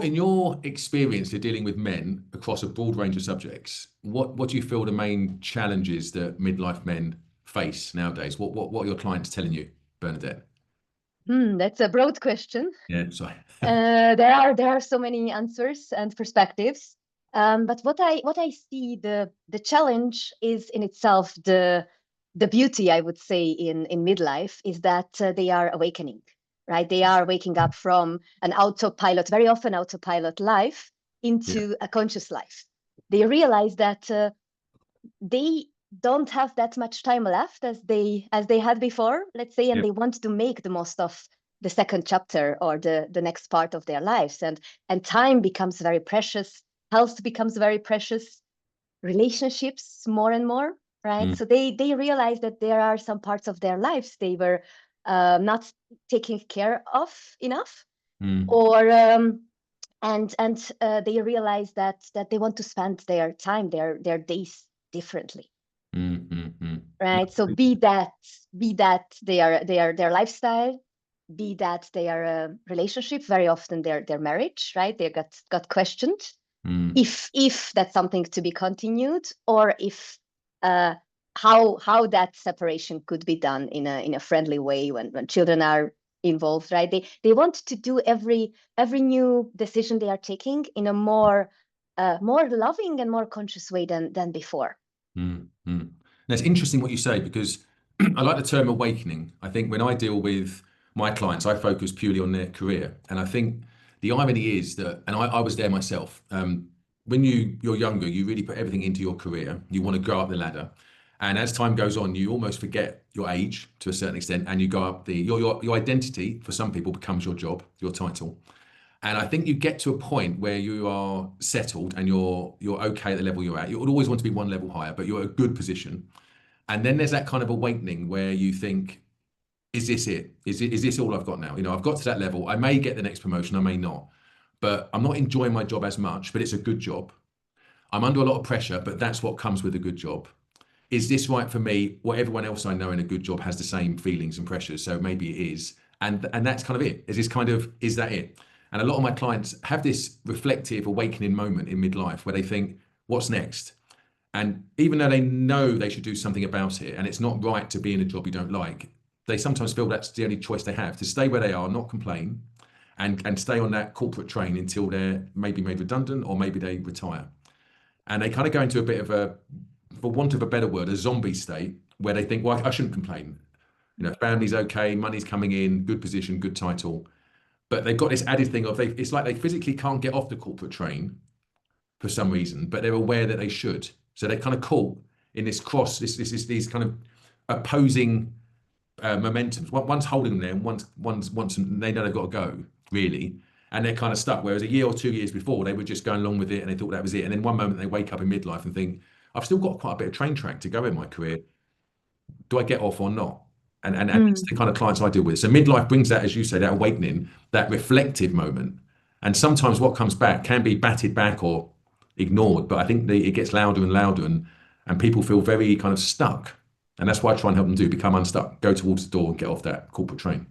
in your experience of dealing with men across a broad range of subjects, what do you feel the main challenges that midlife men face nowadays? What are your clients telling you, Bernadette? That's a broad question. Yeah, sorry. There are so many answers and perspectives. But what I see, the challenge is in itself the beauty, I would say, in midlife is that they are awakening, right? They are waking up from an autopilot, very often autopilot life, Yeah. into a conscious life. They realize that they don't have that much time left as they had before, let's say, and Yeah. they want to make the most of the second chapter or the next part of their lives. And time becomes very precious, health becomes very precious, relationships more and more, right? Mm, So they realize that there are some parts of their lives they were not taking care of enough, mm, or and they realize that they want to spend their time, their days differently, mm. right? So be that their lifestyle, be that their relationship, very often their marriage, right? They got questioned Mm, if that's something to be continued, or if uh, how that separation could be done in a friendly way when children are involved, right? They want to do every new decision they are taking in a more loving and more conscious way than before. mm. Now, it's interesting what you say because I like the term awakening. I think when I deal with my clients, I focus purely on their career. And I think the irony is that, and I was there myself, when you're younger, you really put everything into your career. You want to go up the ladder. And as time goes on, you almost forget your age to a certain extent, and you go up your identity for some people becomes your job, your title. And I think you get to a point where you are settled and you're okay at the level you're at. You would always want to be one level higher, but you're at a good position. And then there's that kind of awakening where you think, is this it? Is this all I've got now? I've got to that level. I may get the next promotion, I may not, but I'm not enjoying my job as much, but it's a good job. I'm under a lot of pressure, but that's what comes with a good job. Is this right for me? Well, everyone else I know in a good job has the same feelings and pressures, so maybe it is. And that's kind of it. Is that it? And a lot of my clients have this reflective awakening moment in midlife where they think, what's next? And even though they know they should do something about it, and it's not right to be in a job you don't like, they sometimes feel that's the only choice they have, to stay where they are, not complain, and stay on that corporate train until they're maybe made redundant or maybe they retire. And they kind of go into a bit of a, for want of a better word, a zombie state where they think, well, I shouldn't complain. Family's okay, money's coming in, good position, good title. But they've got this added thing of it's like they physically can't get off the corporate train for some reason, but they're aware that they should. So they're kind of caught in this cross, these kind of opposing momentums. One's holding them there, and one's they know they've got to go really, and they're kind of stuck. Whereas a year or 2 years before, they were just going along with it, and they thought that was it. And then one moment they wake up in midlife and think, I've still got quite a bit of train track to go in my career. Do I get off or not? And it's the kind of clients I deal with. So midlife brings that, as you say, that awakening, that reflective moment. And sometimes what comes back can be batted back or ignored, but I think it gets louder and louder, and people feel very kind of stuck. And that's what I try and help them do: become unstuck, go towards the door, and get off that corporate train.